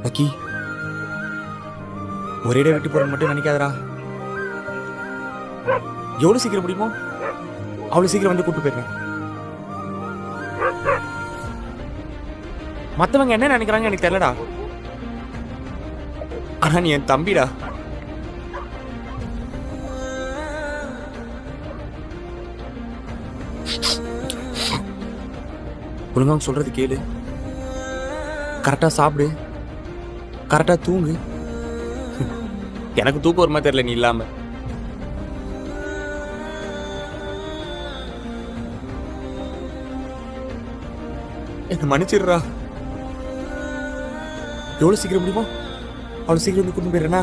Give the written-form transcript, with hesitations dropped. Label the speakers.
Speaker 1: Lucky, ஒரே விட்டு போறேன்னு மட்டும் நினைக்காதடா. எவ்வளவு சீக்கிரம் முடியுமோ அவ்வளவு சீக்கிரம் வந்து கூட்டு போயிருக்கேன். மத்தவங்க என்ன நினைக்கிறாங்க எனக்கு தெரியலடா. ஆனா நீ என் தம்பிடா. ஒழுங்கா சொல்றது கேளு, கரெக்டா சாப்பிடு, கரெக்டா தூங்கு. எனக்கு தூக்கம் வருமா தெரியல நீ இல்லாம. என்ன மன்னிச்சிடுறா. எவ்வளவு சீக்கிரம் முடியுமோ அவ்வளவு சீக்கிரம் வந்து கூட்டு போயிடுறேனா.